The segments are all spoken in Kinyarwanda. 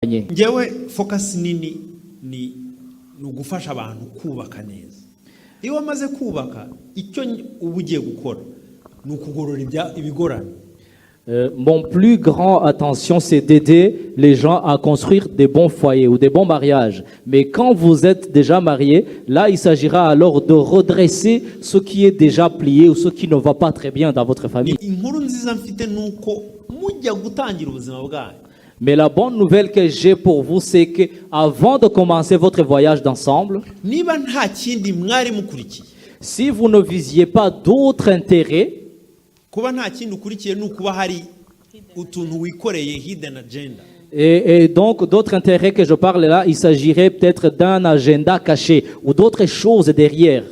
Ngewe focus nini ni ugufasha abantu kubaka neza. Iyo wamaze kubaka icyo ubugiye gukora ni ukugorora ibigorana. Mon plus grand attention, c'est d'aider les gens à construire des bons foyers ou des bons mariages. Mais quand vous êtes déjà marié, là, il s'agira alors de redresser ce qui est déjà plié ou ce qui ne va pas très bien dans votre famille. Mais la bonne nouvelle que j'ai pour vous, c'est que avant de commencer votre voyage d'ensemble, si vous ne visiez pas d'autres intérêts, et donc d'autres intérêts que je parle là, il s'agirait peut-être d'un agenda caché ou d'autres choses derrière.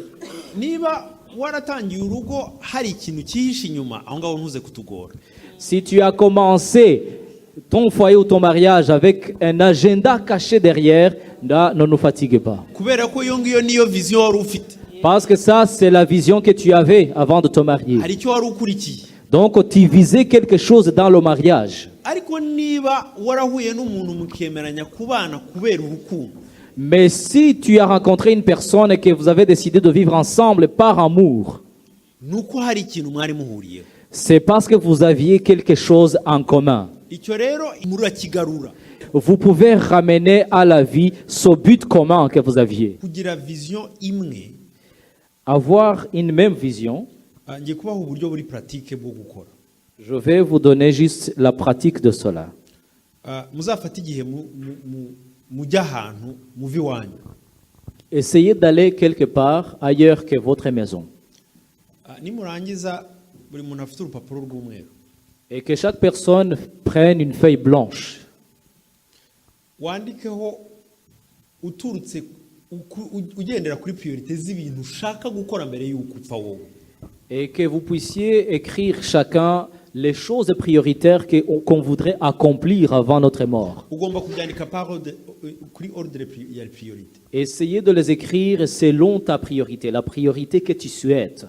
Si tu as commencé ton foyer ou ton mariage avec un agenda caché derrière, là, ne nous fatigue pas. Parce que ça, c'est la vision que tu avais avant de te marier. Donc, tu visais quelque chose dans le mariage. Mais si tu as rencontré une personne et que vous avez décidé de vivre ensemble par amour, c'est parce que vous aviez quelque chose en commun. Vous pouvez ramener à la vie ce but commun que vous aviez. Avoir une même vision. Je vais vous donner juste la pratique de cela. Essayez d'aller quelque part ailleurs que votre maison. Et que chaque personne prenne une feuille blanche. Et que vous puissiez écrire chacun les choses prioritaires qu'on voudrait accomplir avant notre mort. Essayez de les écrire selon ta priorité, la priorité que tu souhaites.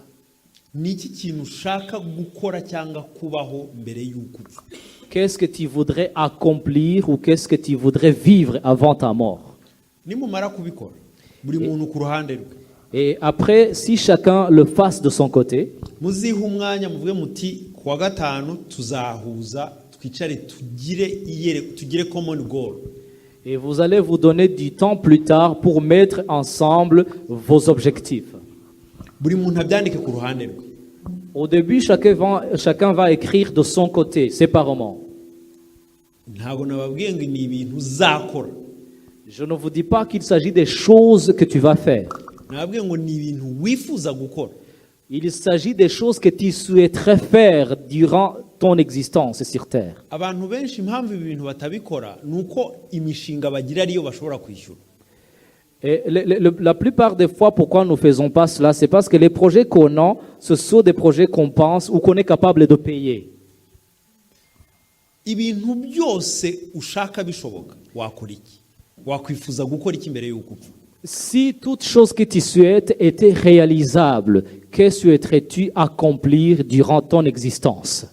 Qu'est-ce que tu voudrais accomplir ou qu'est-ce que tu voudrais vivre avant ta mort? Et après, si chacun le fasse de son côté, et vous allez vous donner du temps plus tard pour mettre ensemble vos objectifs. Au début, chacun va écrire de son côté, séparément. Je ne vous dis pas qu'il s'agit des choses que tu vas faire. Il s'agit des choses que tu souhaiterais faire durant ton existence sur terre. Et la plupart des fois, pourquoi nous ne faisons pas cela, c'est parce que les projets qu'on a, ce sont des projets qu'on pense ou qu'on est capable de payer. Si toute chose que tu souhaites était réalisable, que souhaiterais-tu accomplir durant ton existence?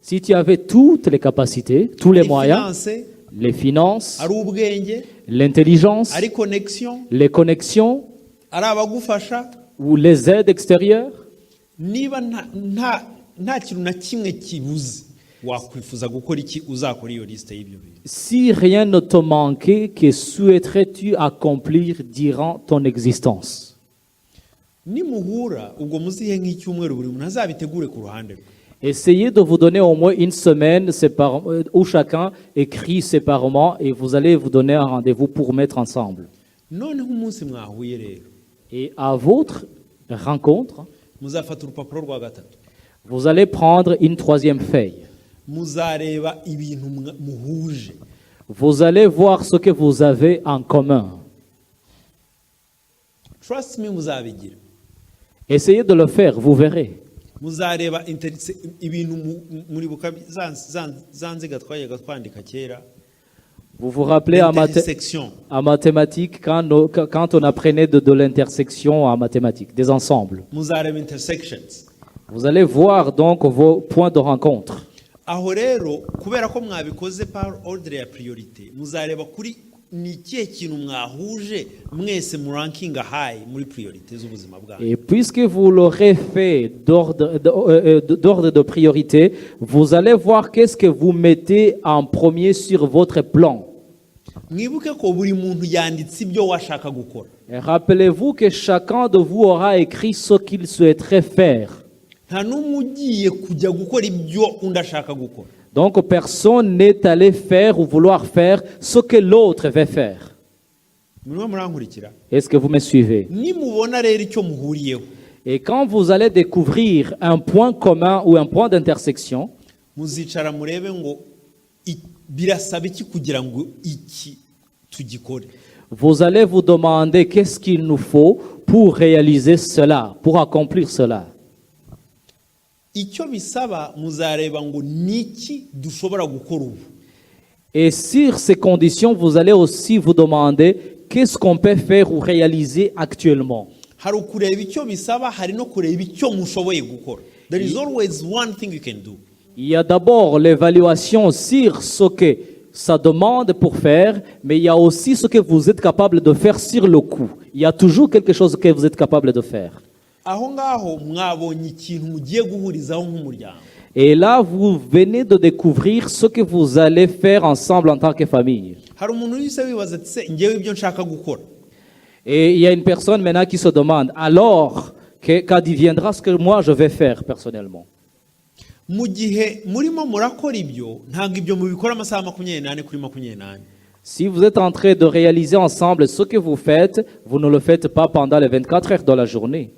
Si tu avais toutes les capacités, tous les moyens, les finances, l'intelligence, les connexions ou les aides extérieures, si rien ne te manquait, que souhaiterais-tu accomplir durant ton existence? Essayez de vous donner au moins une semaine où chacun écrit séparément et vous allez vous donner un rendez-vous pour mettre ensemble. Et à votre rencontre, vous allez prendre une troisième feuille. Vous allez voir ce que vous avez en commun. Essayez de le faire, vous verrez. Vous vous rappelez en mathématiques, quand on apprenait de l'intersection en mathématiques, des ensembles. Vous allez voir donc vos points de rencontre. aho rero kubera ko mwabikoze par ordre ya priorité muzareba kuri ni ikihe kintu mwahuje mwese mu ranking high muri priorité z'ubuzima bwanyu. Et puisque vous l'aurez fait d'ordre de priorité, vous allez voir qu'est-ce que vous mettez en premier sur votre plan. Mwibuke ko buri muntu yanditse ibyo washaka gukora. Et rappelez-vous que chacun de vous aura écrit ce qu'il souhaiterait faire. Nta n'umwe ugiye kujya gukora ibyo undi ashaka gukora. Donc personne n'est allé faire ou vouloir faire ce que l'autre veut faire. Murimo murankurikira? Est-ce que vous me suivez? Nimubona rero icyo muhuriyeho, Et quand vous allez découvrir un point commun ou un point d'intersection, muzicara murebe ngo birasaba iki kugira ngo iki tugikore. vous allez vous demander qu'est-ce qu'il nous faut pour réaliser cela, pour accomplir cela. Icyo bisaba muzareba ngo niki dushobora gukora ubu. Et sur ces conditions, vous allez aussi vous demander qu'est-ce qu'on peut faire ou réaliser actuellement. Hari ukureba icyo bisaba, hari no kureba icyo mushoboye gukora. There is always one thing you can do. Il y a d'abord l'évaluation sur ce que ça demande pour faire, mais il y a aussi ce que vous êtes capable de faire sur le coup. Il y a toujours quelque chose que vous êtes capable de faire. Aho ngaho mwabonye ikintu mugiye guhurizaho nk'umuryango. Et là, vous venez de découvrir ce que vous allez faire ensemble en tant que famille. Hari umuntu wese wibaza ati se ngewe ibyo nshaka gukora. Et il y a une personne maintenant qui se demande, alors, qu'adviendra ce que moi je vais faire personnellement? Mu gihe murimo murakora ibyo ntabwo ibyo mubikora amasaha 24 kuri 24. Si vous êtes en train de réaliser ensemble ce que vous faites, vous ne le faites pas pendant les 24 heures de la journée.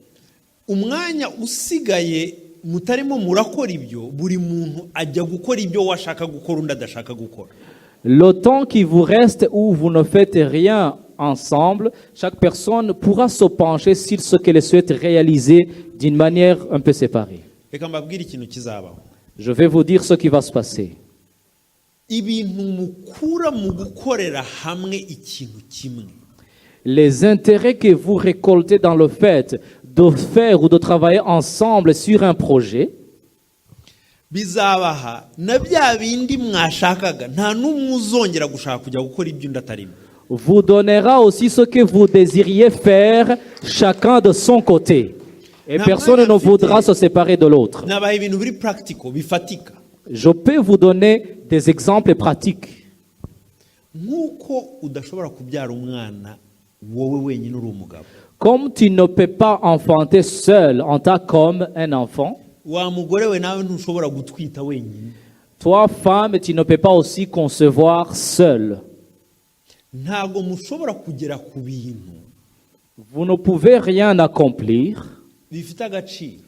Umwanya usigaye mutarimo murakora ibyo buri muntu ajya gukora ibyo washaka gukora undi adashaka gukora. Le temps qui vous reste où vous ne faites rien ensemble, chaque personne pourra se pencher sur ce qu'elle souhaite réaliser d'une manière un peu séparée. Reka mbabwire ikintu kizabaho. Je vais vous dire ce qui va se passer. Ibintu mukura mu gukorera hamwe ikintu kimwe. Les intérêts que vous récoltez dans le fait de faire ou de travailler ensemble sur un projet, bizabaha na bya bindi mwashakaga nta n'umwe uzongera gushaka kujya gukora ibyo undi atarimo. vous donnera aussi ce que vous désiriez faire chacun de son côté. Et personne ne voudra se séparer de l'autre. Nabaha ibintu biri practical bifatika. Je peux vous donner des exemples pratiques. Nk'uko udashobora kubyara umwana wowe wenyine uri umugabo. Comme tu ne peux pas enfanter seul en tant qu'homme un enfant, Wa mugore we nawe ntushobora gutwita wenyine. toi femme, tu ne peux pas aussi concevoir seul. Ntabwo mushobora kugera ku bintu Vous ne pouvez rien accomplir. bifite agaciro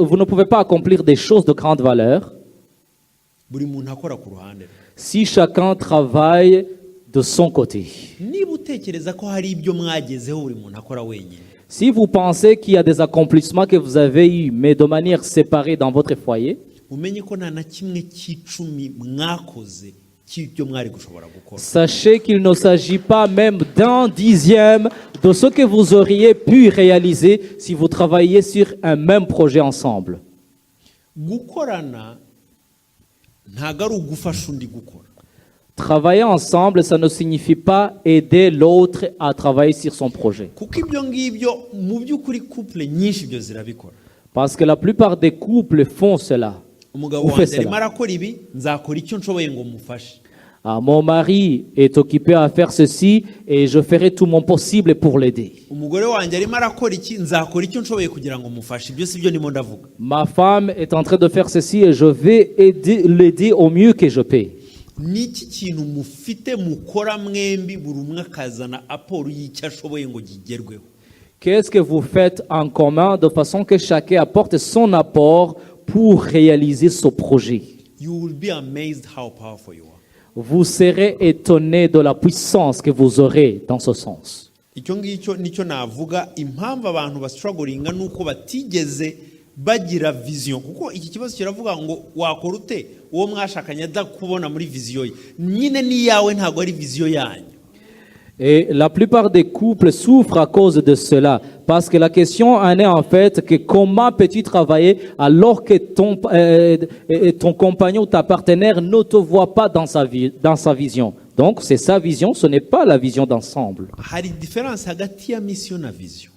Vous ne pouvez pas accomplir des choses de grande valeur buri muntu akora ku ruhande. si chacun travaille de son côté. Niba utekereza ko hari ibyo mwagezeho buri muntu akora wenyine, Si vous pensez qu'il y a des accomplissements que vous avez eus, mais de manière séparée dans votre foyer, umenye ko nta na kimwe cy'icumi mwakoze cy'ibyo mwari gushobora gukora. sachez qu'il ne s'agit pas même d'un dixième de ce que vous auriez pu réaliser si vous travailliez sur un même projet ensemble. Gukorana ntabwo ari ugufasha undi gukora. Travailler ensemble, ça ne signifie pas aider l'autre à travailler sur son projet. Kuko ibyo ngibyo mu by'ukuri couple nyinshi ibyo zirabikora. Parce que la plupart des couples font cela. Umugabo Vous wanjye faites arimo cela. arakora ibi nzakora icyo nshoboye ngo mufashe. Mon mari est occupé à faire ceci et je ferai tout mon possible pour l'aider. Umugore wanjye arimo arakora iki nzakora icyo nshoboye kugira ngo mufashe. Ibyo si byo ndimo ndavuga. Ma femme est en train de faire ceci et je vais l'aider au mieux que je peux. Niki kintu mufite mukora mwembi buri umwe akazana aporo y'icyo ashoboye ngo gigerweho. Qu'est-ce que vous faites en commun de façon que chacun apporte son apport pour réaliser ce projet? You will be amazed how powerful you are. Vous serez étonné de la puissance que vous aurez dans ce sens. Icyo ngicyo nicyo navuga impamvu abantu bastrugglinga nuko batigeze bagira vision, kuko iki kibazo kiravuga ngo wakora ute uwo mwashakanye adakubona muri vision ye, nyine ni yawe ntago ari vision yanyu. Et la plupart des couples souffrent à cause de cela, Parce que la question en est en fait que comment peux-tu travailler alors que ton compagnon ou ta partenaire ne te voit pas dans sa vision. Donc c'est sa vision, ce n'est pas la vision d'ensemble. hari diferanse hagati ya mission na vision.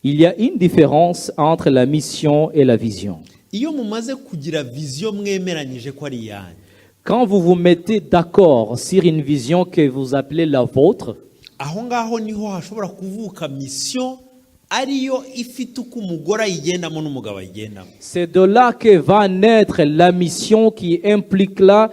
Il y a une différence entre la mission et la vision. Iyo mumaze kugira vision mwemeranyije ko ari iyanyu, Quand vous vous mettez d'accord sur une vision que vous appelez la vôtre, aho ngaho niho hashobora kuvuka mission ariyo ifite uko umugore ayigendamo n'umugabo ayigendamo. c'est de là que va naître la mission qui impliquera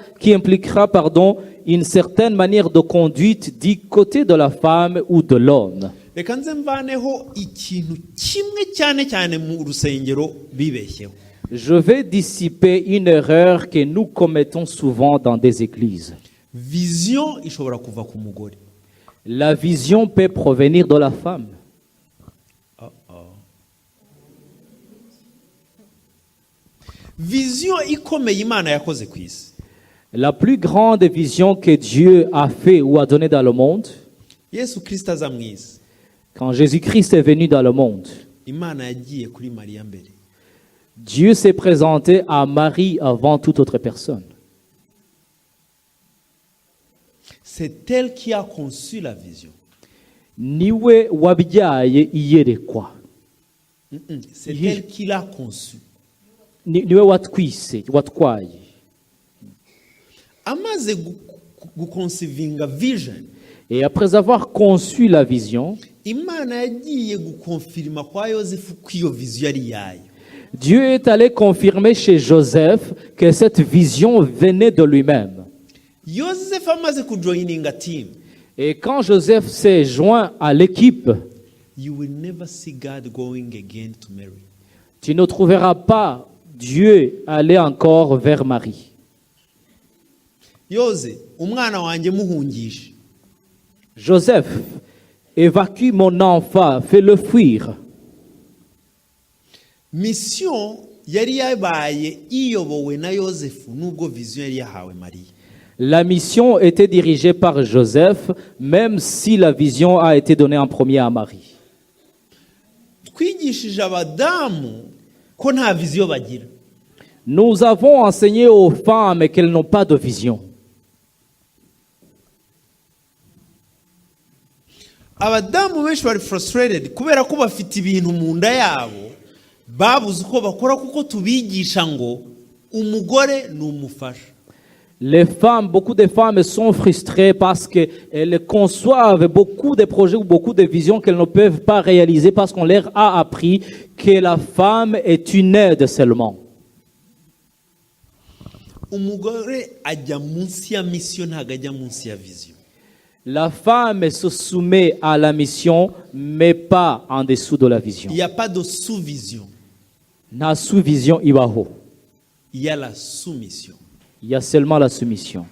une certaine manière de conduite du côté de la femme ou de l'homme. Reka nze mvaneho ikintu kimwe cyane cyane mu rusengero bibeshyeho. Je vais dissiper une erreur que nous commettons souvent dans des églises. Vision ishobora kuva ku mugore. La vision peut provenir de la femme. Vision ikomeye Imana yakoze ku isi, La plus grande vision que Dieu a fait ou a donnée dans le monde, Yesu Kristo aza mu isi, quand Jésus-Christ est venu dans le monde, Imana yagiye kuri Mariya mbere. Dieu s'est présenté à Marie avant toute autre personne. C'est elle qui a conçu la vision. Niwe wabyaye iyerekwa. C'est elle qui l'a conçue. Niwe watwaye. Amaze guconcevinga vision, Et après avoir conçu la vision, Imana yagiye gukonfirima kwa Yosefu ko iyo vision yari iyayo. Dieu est allé confirmer chez Joseph que cette vision venait de lui-même. Yosefu amaze kujoininga team, Et quand Joseph s'est joint à l'équipe, you will never see God going again to Mary. tu ne trouveras pas Dieu aller encore vers Marie. Yoze, umwana wanjye muhungishe. Joseph, évacue mon enfant, fais-le fuir. Mission yari yabaye iyobowe na Yosefu nubwo vision yari yahawe Mariya. La mission était dirigée par Joseph, même si la vision a été donnée en premier à Marie. Twigishije abadamu ko nta vision bagira. Nous avons enseigné aux femmes qu'elles n'ont pas de vision. Abadamu benshi bari frustrated kubera ko bafite ibintu mu nda yabo babuze uko bakora kuko tubigisha ngo umugore ni umufasha. Beaucoup de femmes sont frustrées parce qu'elles conçoivent beaucoup de projets ou beaucoup de visions qu'elles ne peuvent pas réaliser parce qu'on leur a appris que la femme est une aide seulement. Umugore ajya munsi ya mission ntago ajya munsi ya vision. La femme se soumet à la mission, mais pas en dessous de la vision. Il n'y a pas de sous-vision. Na sous-vision ibaho. Il y a la soumission. Il y a seulement la soumission.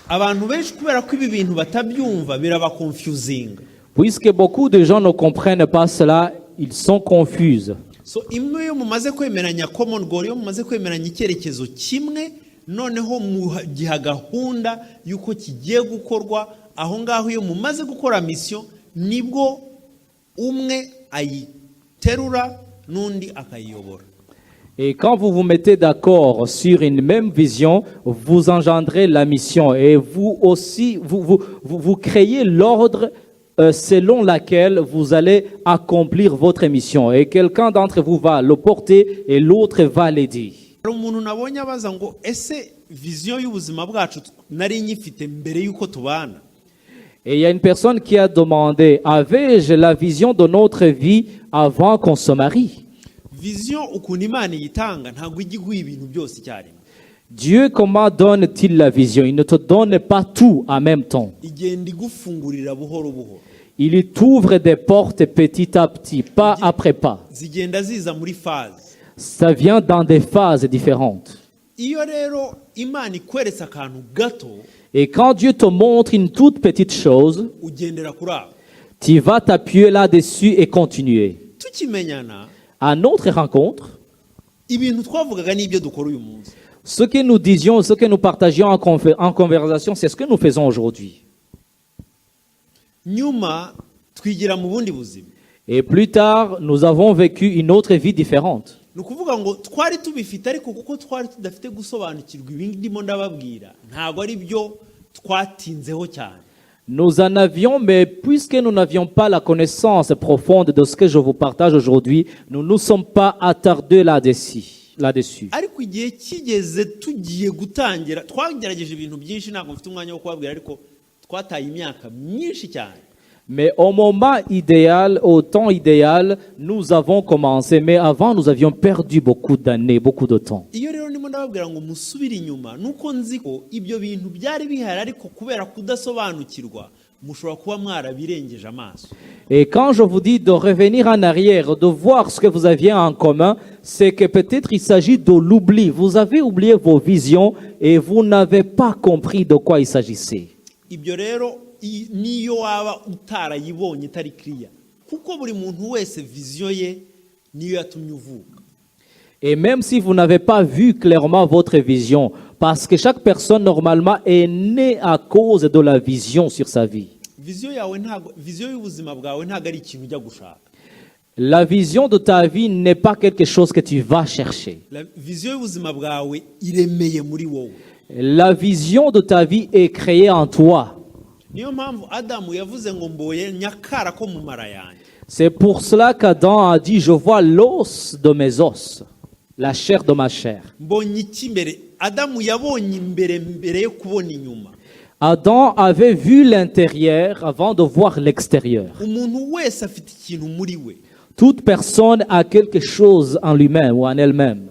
Abantu benshi kubera ko ibi bintu batabyumva biraba confusing. Puisque beaucoup de gens ne comprennent pas cela, ils sont confus. So imwe yo mumaze kwemeranya common goal, yo mumaze kwemeranya icyerekezo kimwe, noneho mugiha gahunda yuko kigiye gukorwa, aho ngaho iyo mumaze gukora mission nibwo umwe ayiterura n'undi akayiyobora. Et quand vous vous mettez d'accord sur une même vision, vous engendrez la mission et vous aussi, vous créez l'ordre selon laquelle vous allez accomplir votre mission. Et quelqu'un d'entre vous va le porter et l'autre va l'aider. Umuntu nabonye abaza ngo ese vision y'ubuzima bwacu nari nyifite mbere yuko tubana. Et il y a une personne qui a demandé, avais-je la vision de notre vie avant qu'on se marie? Vision ukuntu Imana yitanga ntago igiguye ibintu byose icyarimwe. Dieu, comment donne-t-il la vision? Il ne te donne pas tout en même temps. Igenda igufungurira buhoro buhoro. Il t'ouvre des portes petit à petit, pas après pas. Zigenda ziza muri phase. Ça vient dans des phases différentes. Iyo rero Imana ikweretse akantu gato, Et quand Dieu te montre une toute petite chose, ugendera kuri aho. tu vas t'appuyer là-dessus et continuer. Tukimenyana, À notre rencontre, ibintu twavugaga n'ibyo dukora uyu munsi. ce que nous disions, ce que nous partagions en conversation, c'est ce que nous faisons aujourd'hui. Nyuma twigira mu bundi buzima. Et plus tard, nous avons vécu une autre vie différente. Ni ukuvuga ngo twari tubifite ariko kuko twari tudafite gusobanukirwa ibi ndimo ndababwira ntabwo ari byo twatinzeho cyane. Nous en avions, mais puisque nous n'avions pas la connaissance profonde de ce que je vous partage aujourd'hui, nous ne nous sommes pas attardés là-dessus. Ariko igihe kigeze tugiye gutangira twagerageje ibintu byinshi ntabwo mfite umwanya wo kubabwira ariko twataye imyaka myinshi cyane. Mais au moment idéal, au temps idéal, nous avons commencé. Mais avant, nous avions perdu beaucoup d'années, beaucoup de temps. Iyo rero ndimo ndababwira ngo musubire inyuma nuko nzi ko ibyo bintu byari bihari ariko kubera kudasobanukirwa mushobora kuba mwarabirengeje amaso. Et quand je vous dis de revenir en arrière, de voir ce que vous aviez en commun, c'est que peut-être il s'agit de l'oubli. Vous avez oublié vos visions et vous n'avez pas compris de quoi il s'agissait. Ibyo rero niyo waba utarayibonye itari clear kuko buri muntu wese vision ye niyo yatumye uvuka. Et même si vous n'avez pas vu clairement votre vision, parce que chaque personne normalement est née à cause de la vision sur sa vie. Vision yawe ntago vision y'ubuzima bwawe ntago ari ikintu ujya gushaka. La vision de ta vie n'est pas quelque chose que tu vas chercher. La vision y'ubuzima bwawe iremeye muri wowe. La vision de ta vie est créée en toi. Niyo mpamvu Adamu yavuze ngo mboye nyakara ko mu mara yanjye. C'est pour cela qu'Adam a dit, je vois l'os de mes os, la chair de ma chair. Mbonye iki mbere? Adamu yabonye mbere yo kubona inyuma. Adam avait vu l'intérieur avant de voir l'extérieur. Umuntu wese afite ikintu muri we. Toute personne a quelque chose en lui-même ou en elle-même.